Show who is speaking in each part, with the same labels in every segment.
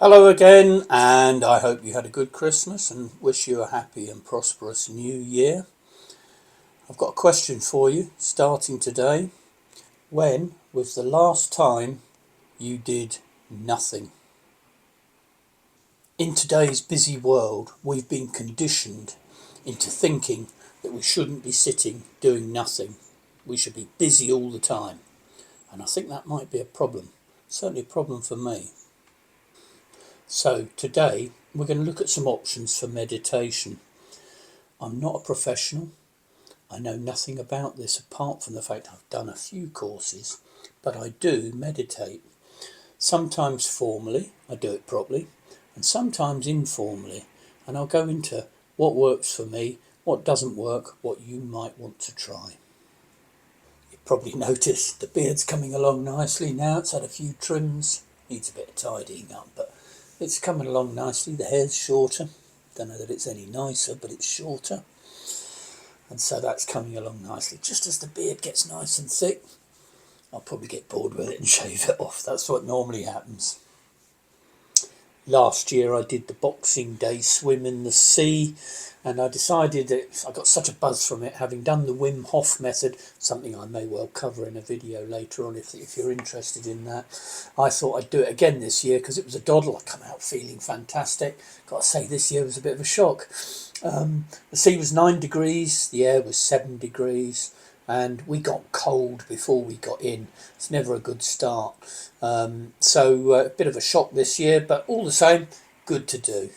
Speaker 1: Hello again, and I hope you had a good Christmas and wish you a happy and prosperous new year. I've got a question for you starting today. When was the last time you did nothing? In today's busy world, we've been conditioned into thinking that we shouldn't be sitting doing nothing. We should be busy all the time. And I think that might be a problem, certainly a problem for me. So today we're going to look at some options for meditation. I'm not a professional. I know nothing about this apart from the fact I've done a few courses, but I do meditate. Sometimes formally, I do it properly, and sometimes informally. And I'll go into what works for me, what doesn't work, what you might want to try. You probably noticed the beard's coming along nicely now. It's had a few trims, needs a bit of tidying up, but it's coming along nicely. The hair's shorter. Don't know that it's any nicer, but it's shorter. And so that's coming along nicely. Just as the beard gets nice and thick, I'll probably get bored with it and shave it off. That's what normally happens. Last year I did the Boxing Day swim in the sea, and I decided that I got such a buzz from it, having done the Wim Hof method, something I may well cover in a video later on if you're interested in that. I thought I'd do it again this year because it was a doddle. I come out feeling fantastic. Got to say, this year was a bit of a shock. The sea was 9 degrees, the air was 7 degrees, and we got cold before we got in. It's never a good start. So a bit of a shock this year, but all the same, good to do.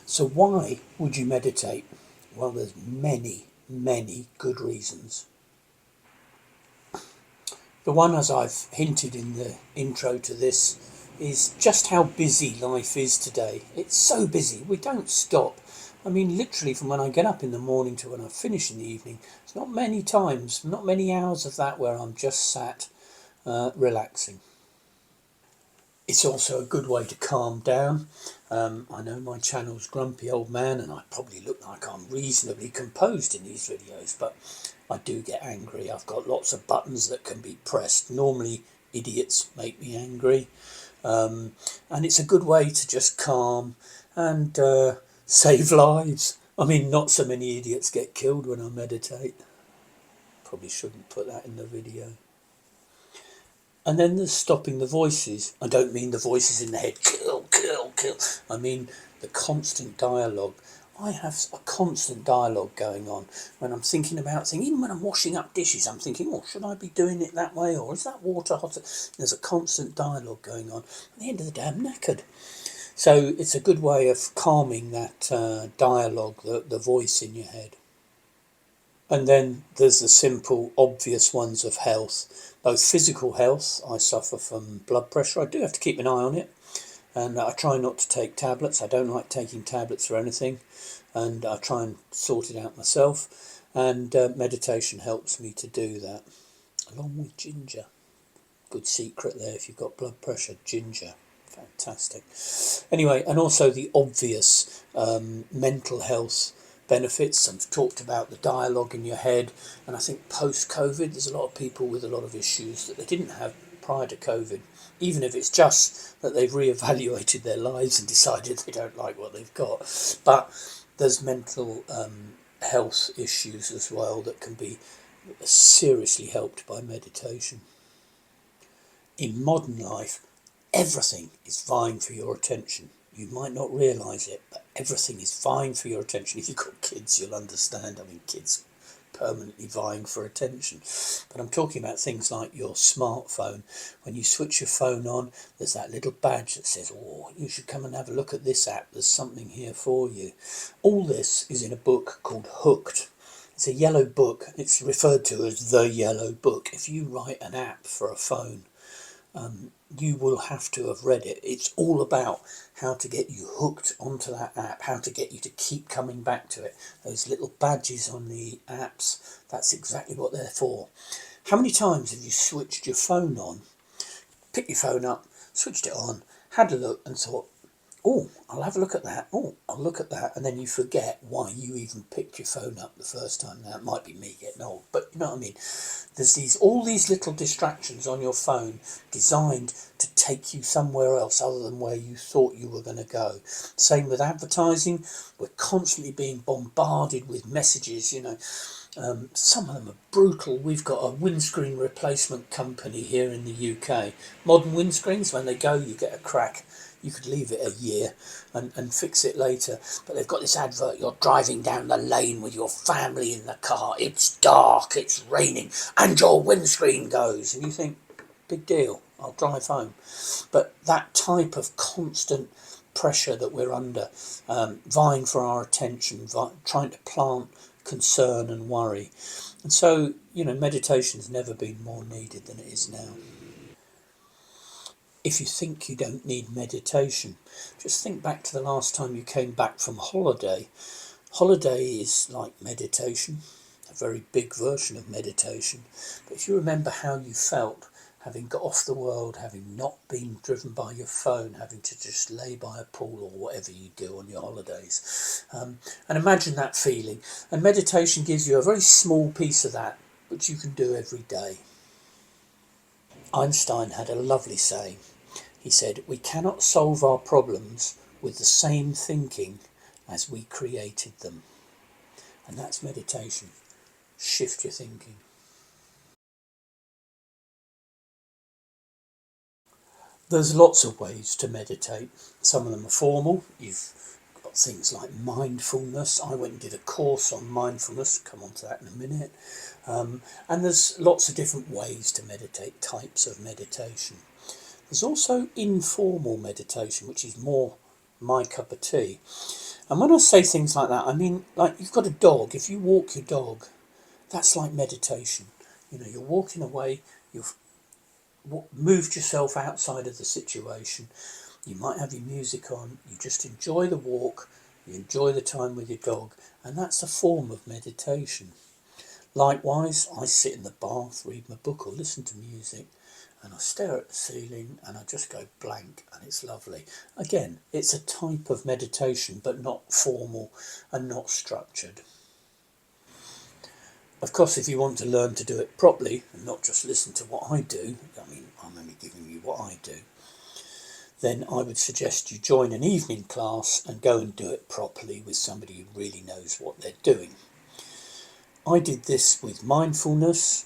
Speaker 1: So why would you meditate? Well, there's many good reasons. The one, as I've hinted in the intro to this, is just how busy life is today. It's so busy, we don't stop. I mean, literally from when I get up in the morning to when I finish in the evening, it's not many times, not many hours of that where I'm just sat relaxing. It's also a good way to calm down. I know my channel's Grumpy Old Man, and I probably look like I'm reasonably composed in these videos, but I do get angry. I've got lots of buttons that can be pressed. Normally idiots make me angry, and it's a good way to just calm and save lives. I mean, not so many idiots get killed when I meditate. Probably shouldn't put that in the video. And then there's stopping the voices. I don't mean the voices in the head, kill, kill, kill. I mean the constant dialogue. I have a constant dialogue going on when I'm thinking about things. Even when I'm washing up dishes, I'm thinking, oh, should I be doing it that way? Or is that water hotter? There's a constant dialogue going on. At the end of the day, I'm knackered. So it's a good way of calming that dialogue, the voice in your head. And then there's the simple, obvious ones of health, both physical health. I suffer from blood pressure. I do have to keep an eye on it, and I try not to take tablets. I don't like taking tablets for anything, and I try and sort it out myself. And meditation helps me to do that, along with ginger. Good secret there if you've got blood pressure, ginger. Fantastic. Anyway, and also the obvious mental health benefits. I've talked about the dialogue in your head, and I think post-COVID there's a lot of people with a lot of issues that they didn't have prior to COVID, even if it's just that they've reevaluated their lives and decided they don't like what they've got. But there's mental health issues as well that can be seriously helped by meditation. In modern life, everything is vying for your attention. You might not realise it, but everything is vying for your attention. If you've got kids, you'll understand. I mean, kids permanently vying for attention. But I'm talking about things like your smartphone. When you switch your phone on, there's that little badge that says, oh, you should come and have a look at this app. There's something here for you. All this is in a book called Hooked. It's a yellow book. It's referred to as the yellow book. If you write an app for a phone, you will have to have read it. It's all about how to get you hooked onto that app, how to get you to keep coming back to it. Those little badges on the apps, that's exactly what they're for. How many times have you switched your phone on, picked your phone up, switched it on, had a look and thought, oh, I'll have a look at that. Oh, I'll look at that. And then you forget why you even picked your phone up the first time. Now, it might be me getting old, but you know what I mean? There's all these little distractions on your phone designed to take you somewhere else other than where you thought you were going to go. Same with advertising. We're constantly being bombarded with messages, you know. Some of them are brutal. We've got a windscreen replacement company here in the UK. Modern windscreens, when they go, you get a crack. You could leave it a year and fix it later. But they've got this advert, you're driving down the lane with your family in the car. It's dark, it's raining, and your windscreen goes. And you think, big deal, I'll drive home. But that type of constant pressure that we're under, vying for our attention, trying to plant concern and worry. And so, you know, meditation's never been more needed than it is now. If you think you don't need meditation, just think back to the last time you came back from holiday. Holiday is like meditation, a very big version of meditation. But if you remember how you felt having got off the world, having not been driven by your phone, having to just lay by a pool or whatever you do on your holidays, and imagine that feeling. And meditation gives you a very small piece of that, which you can do every day. Einstein had a lovely saying. He said, "We cannot solve our problems with the same thinking as we created them." And that's meditation. Shift your thinking. There's lots of ways to meditate. Some of them are formal. You've got things like mindfulness. I went and did a course on mindfulness. Come on to that in a minute. And there's lots of different ways to meditate, types of meditation. There's also informal meditation, which is more my cup of tea. And when I say things like that, I mean, like you've got a dog. If you walk your dog, that's like meditation. You know, you're walking away, you've moved yourself outside of the situation. You might have your music on, you just enjoy the walk, you enjoy the time with your dog, and that's a form of meditation. Likewise, I sit in the bath, read my book or listen to music, and I stare at the ceiling and I just go blank, and it's lovely. Again, it's a type of meditation, but not formal and not structured. Of course, if you want to learn to do it properly and not just listen to what I do, I mean, I'm only giving you what I do, then I would suggest you join an evening class and go and do it properly with somebody who really knows what they're doing. I did this with mindfulness.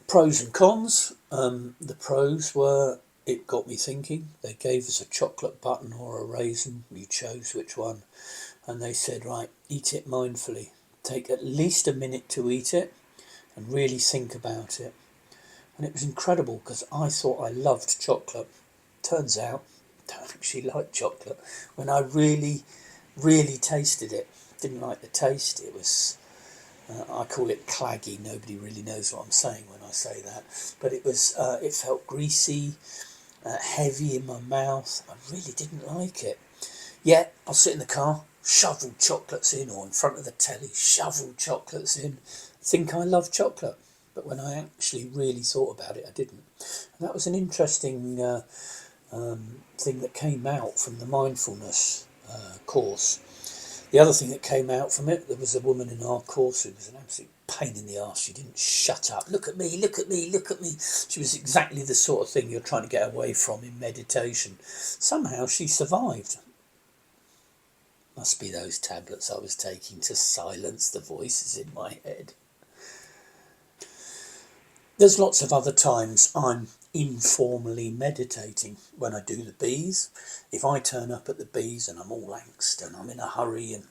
Speaker 1: Pros and cons. The pros were it got me thinking. They gave us a chocolate button or a raisin. You chose which one. And they said, right, eat it mindfully. Take at least a minute to eat it and really think about it. And it was incredible because I thought I loved chocolate. Turns out I don't actually like chocolate. When I really, really tasted it, didn't like the taste. It was, I call it claggy. Nobody really knows what I'm saying when I say that. But it was, it felt greasy, heavy in my mouth. I really didn't like it. Yet I'll sit in the car, shovel chocolates in, or in front of the telly, shovel chocolates in, think I love chocolate. But when I actually really thought about it, I didn't. And that was an interesting thing that came out from the mindfulness course. The other thing that came out from it, there was a woman in our course who was an absolute pain in the arse. She didn't shut up. Look at me, look at me, look at me. She was exactly the sort of thing you're trying to get away from in meditation. Somehow she survived. Must be those tablets I was taking to silence the voices in my head. There's lots of other times I'm informally meditating. When I do the bees, if I turn up at the bees and I'm all angst and I'm in a hurry and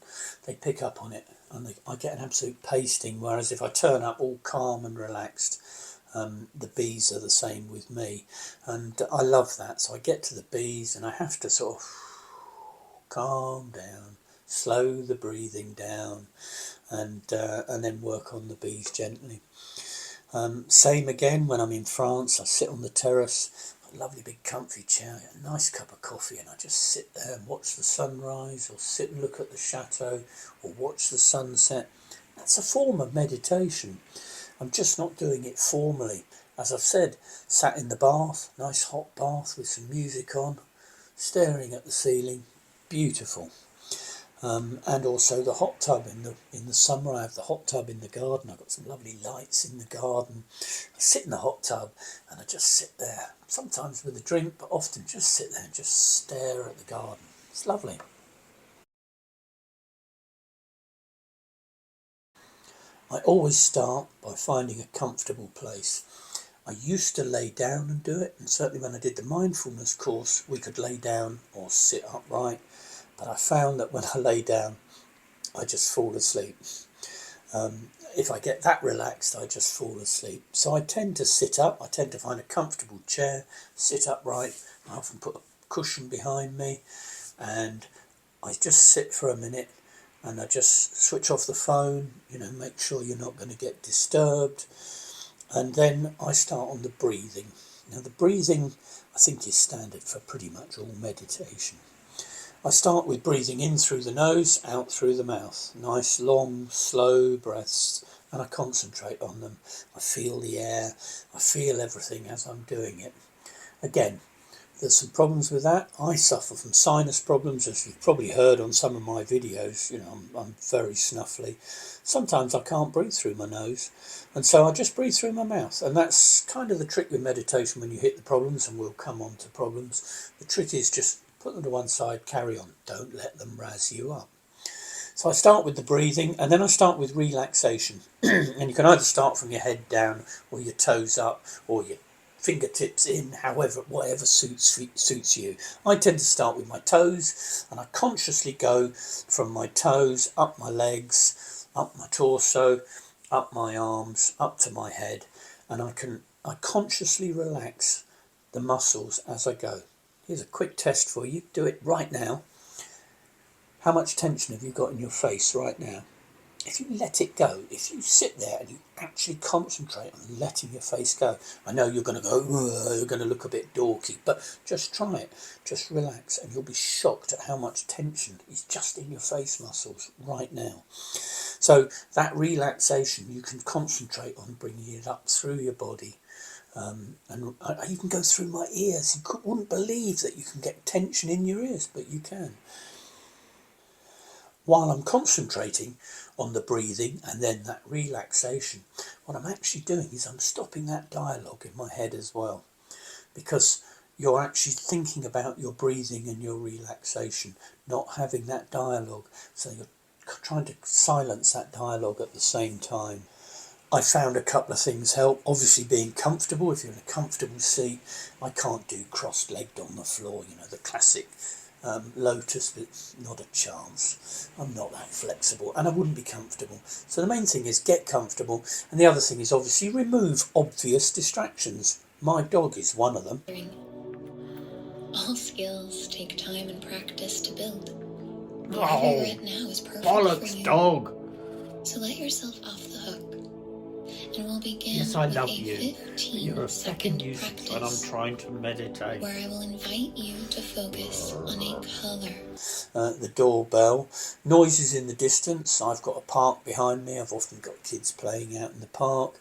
Speaker 1: they pick up on it and I get an absolute pasting, whereas if I turn up all calm and relaxed, the bees are the same with me, and I love that. So I get to the bees and I have to sort of calm down, slow the breathing down, and then work on the bees gently. Same again when I'm in France. I sit on the terrace, a lovely big comfy chair, a nice cup of coffee, and I just sit there and watch the sunrise, or sit and look at the chateau, or watch the sunset. That's a form of meditation. I'm just not doing it formally. As I've said, sat in the bath, nice hot bath with some music on, staring at the ceiling, beautiful. And also the hot tub in the summer. I have the hot tub in the garden. I've got some lovely lights in the garden. I sit in the hot tub and I just sit there, sometimes with a drink, but often just sit there and just stare at the garden. It's lovely. I always start by finding a comfortable place. I used to lay down and do it, and certainly when I did the mindfulness course, we could lay down or sit upright. But I found that when I lay down, I just fall asleep. If I get that relaxed, I just fall asleep. So I tend to sit up. I tend to find a comfortable chair, sit upright. I often put a cushion behind me, and I just sit for a minute, and I just switch off the phone, make sure you're not going to get disturbed. And then I start on the breathing. Now the breathing, I think, is standard for pretty much all meditation. I start with breathing in through the nose, out through the mouth. Nice, long, slow breaths, and I concentrate on them. I feel the air, I feel everything as I'm doing it. Again, there's some problems with that. I suffer from sinus problems, as you've probably heard on some of my videos. I'm very snuffly. Sometimes I can't breathe through my nose, and so I just breathe through my mouth. And that's kind of the trick with meditation when you hit the problems, and we'll come on to problems. The trick is just put them to one side, carry on. Don't let them razz you up. So I start with the breathing, and then I start with relaxation. And you can either start from your head down, or your toes up, or your fingertips in, whatever suits you. I tend to start with my toes, and I consciously go from my toes up my legs, up my torso, up my arms, up to my head, and I consciously relax the muscles as I go. Here's a quick test for you. Do it right now. How much tension have you got in your face right now? If you let it go, if you sit there and you actually concentrate on letting your face go, I know you're going to go, you're going to look a bit dorky, but just try it. Just relax, and you'll be shocked at how much tension is just in your face muscles right now. So that relaxation, you can concentrate on bringing it up through your body. And I even go through my ears. You wouldn't believe that you can get tension in your ears, but you can. While I'm concentrating on the breathing and then that relaxation, what I'm actually doing is I'm stopping that dialogue in my head as well, because you're actually thinking about your breathing and your relaxation, not having that dialogue. So you're trying to silence that dialogue at the same time. I found a couple of things help. Obviously being comfortable. If you're in a comfortable seat, I can't do cross-legged on the floor, the classic lotus, but not a chance. I'm not that flexible, and I wouldn't be comfortable. So the main thing is get comfortable, and the other thing is obviously remove obvious distractions. My dog is one of them.
Speaker 2: All skills take time and practice to build.
Speaker 1: Whatever
Speaker 2: you're at now is perfect
Speaker 1: bollocks,
Speaker 2: for you.
Speaker 1: dog.
Speaker 2: So let yourself off the hook. And we'll begin
Speaker 1: Yes, I
Speaker 2: with
Speaker 1: love
Speaker 2: a
Speaker 1: you.
Speaker 2: 15-second practice
Speaker 1: when I'm trying to meditate.
Speaker 2: where I will invite you to focus on a color.
Speaker 1: The doorbell, noises in the distance. I've got a park behind me. I've often got kids playing out in the park,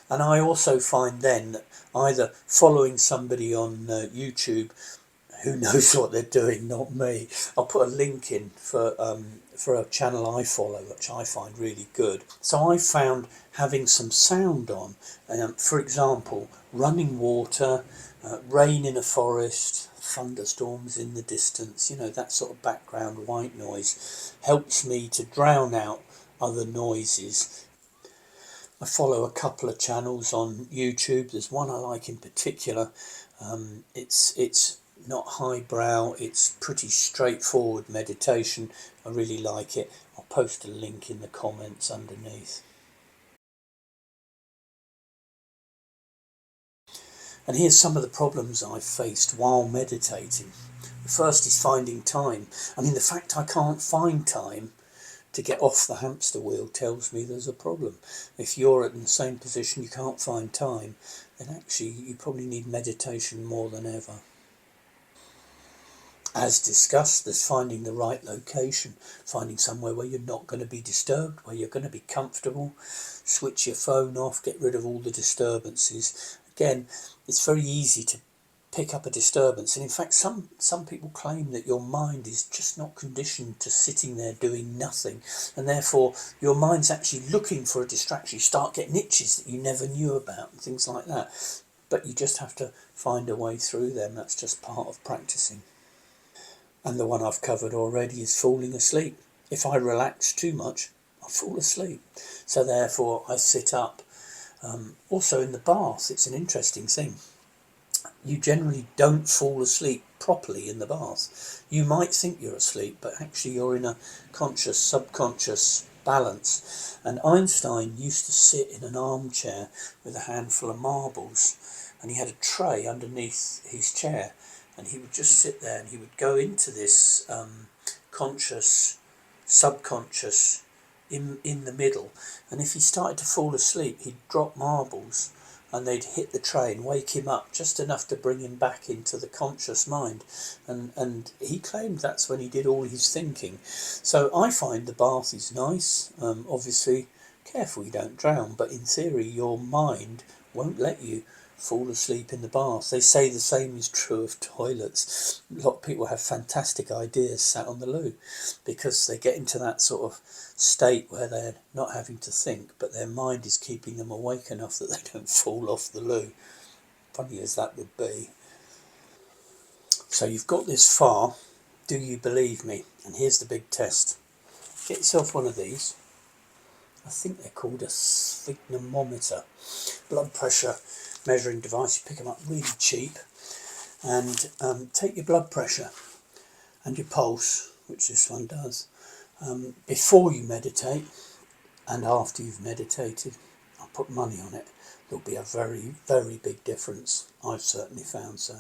Speaker 1: and I also find then that either following somebody on YouTube who knows what they're doing, not me. I'll put a link in for a channel I follow, which I find really good. So I found having some sound on, for example, running water, rain in a forest, thunderstorms in the distance, that sort of background white noise helps me to drown out other noises. I follow a couple of channels on YouTube. There's one I like in particular. It's not highbrow, it's pretty straightforward meditation. I really like it. I'll post a link in the comments underneath. And here's some of the problems I've faced while meditating. The first is finding time. The fact I can't find time to get off the hamster wheel tells me there's a problem. If you're in the same position, you can't find time, then actually you probably need meditation more than ever. As discussed, there's finding the right location, finding somewhere where you're not going to be disturbed, where you're going to be comfortable. Switch your phone off, get rid of all the disturbances. Again, it's very easy to pick up a disturbance. And in fact, some people claim that your mind is just not conditioned to sitting there doing nothing, and therefore your mind's actually looking for a distraction. You start getting itches that you never knew about and things like that. But you just have to find a way through them. That's just part of practicing. And the one I've covered already is falling asleep. If I relax too much, I fall asleep. So therefore I sit up. Also in the bath, it's an interesting thing. You generally don't fall asleep properly in the bath. You might think you're asleep, but actually you're in a conscious, subconscious balance. And Einstein used to sit in an armchair with a handful of marbles, and he had a tray underneath his chair, and he would just sit there and he would go into this conscious, subconscious in the middle. And if he started to fall asleep, he'd drop marbles and they'd hit the tray and wake him up just enough to bring him back into the conscious mind. And he claimed that's when he did all his thinking. So I find the bath is nice. Obviously, careful you don't drown, but in theory your mind won't let you fall asleep in the bath. They say the same is true of toilets. A lot of people have fantastic ideas sat on the loo because they get into that sort of state where they're not having to think, but their mind is keeping them awake enough that they don't fall off the loo. Funny as that would be. So you've got this far. Do you believe me? And here's the big test. Get yourself one of these. I think they're called a sphygmometer, blood pressure measuring device. You pick them up really cheap, and take your blood pressure and your pulse, which this one does, before you meditate and after you've meditated. I'll put money on it. There'll be a very, very big difference. I've certainly found so.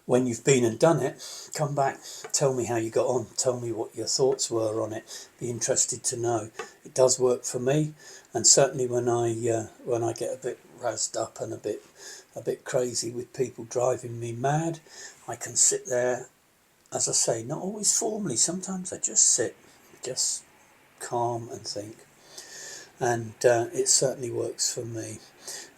Speaker 1: When you've been and done it, come back, tell me how you got on, tell me what your thoughts were on it. Be interested to know. It does work for me, and certainly when I get a bit razzed up and a bit crazy with people driving me mad, I can sit there, as I say, not always formally. Sometimes I just sit, just calm and think, and it certainly works for me.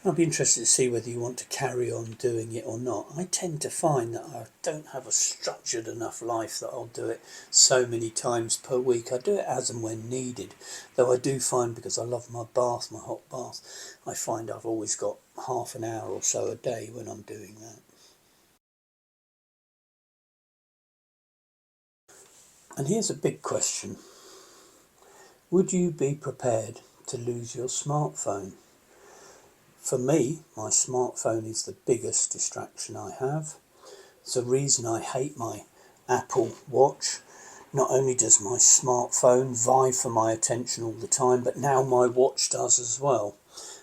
Speaker 1: I'll be interested to see whether you want to carry on doing it or not. I tend to find that I don't have a structured enough life that I'll do it so many times per week. I do it as and when needed, though I do find, because I love my bath, my hot bath, I find I've always got half an hour or so a day when I'm doing that. And here's a big question. Would you be prepared to lose your smartphone? For me, my smartphone is the biggest distraction I have. It's the reason I hate my Apple Watch. Not only does my smartphone vie for my attention all the time, but now my watch does as well.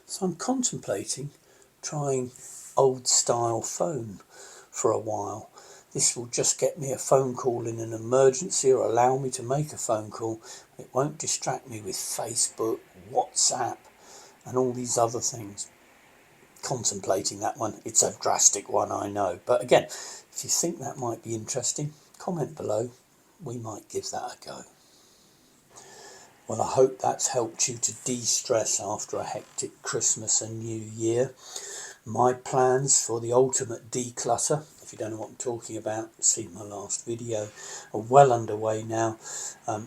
Speaker 1: So I'm contemplating trying old style phone for a while. This will just get me a phone call in an emergency or allow me to make a phone call. It won't distract me with Facebook, WhatsApp and all these other things. Contemplating that one. It's a drastic one, I know, but again, if you think that might be interesting, comment below. We might give that a go. Well, I hope that's helped you to de-stress after a hectic Christmas and New Year. My plans for the ultimate declutter, if you don't know what I'm talking about, see my last video, are well underway now.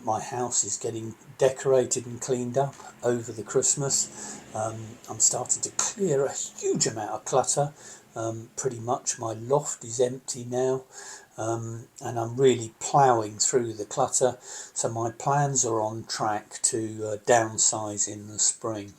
Speaker 1: My house is getting decorated and cleaned up over the Christmas. I'm starting to clear a huge amount of clutter. Pretty much my loft is empty now, and I'm really ploughing through the clutter. So my plans are on track to downsize in the spring.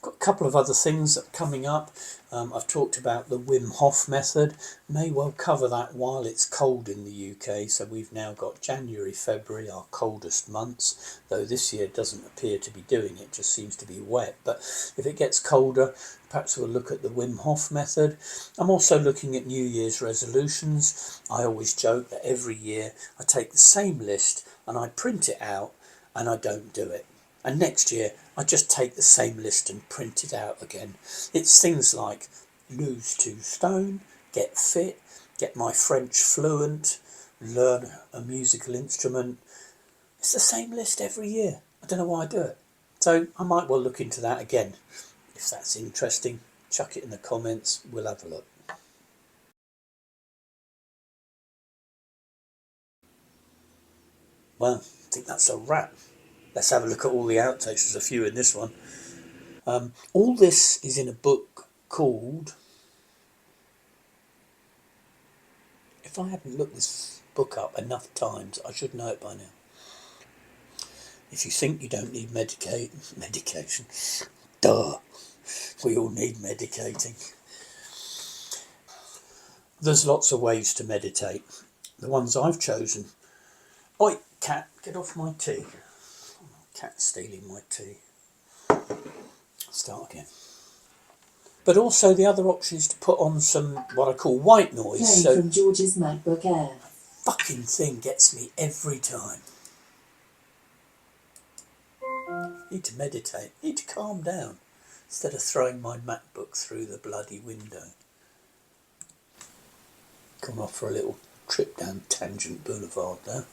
Speaker 1: Got a couple of other things that are coming up. I've talked about the Wim Hof method. May well cover that while it's cold in the UK. So we've now got January, February, our coldest months, though this year doesn't appear to be doing it, just seems to be wet. But if it gets colder, perhaps we'll look at the Wim Hof method. I'm also looking at New Year's resolutions. I always joke that every year I take the same list and I print it out and I don't do it. And next year, I just take the same list and print it out again. It's things like lose 2 stone, get fit, get my French fluent, learn a musical instrument. It's the same list every year. I don't know why I do it. So I might well look into that again. If that's interesting, chuck it in the comments, we'll have a look. Well, I think that's a wrap. Let's have a look at all the outtakes. There's a few in this one. All this is in a book called... If I hadn't looked this book up enough times, I should know it by now. If you think you don't need medication, duh, we all need medicating. There's lots of ways to meditate. The ones I've chosen... Oi, cat, get off my tea. Cat's stealing my tea. Start again. But also the other option is to put on some, what I call white noise.
Speaker 3: Playing from George's MacBook Air.
Speaker 1: Fucking thing gets me every time. Need to meditate, need to calm down, instead of throwing my MacBook through the bloody window. Gone off for a little trip down Tangent Boulevard there.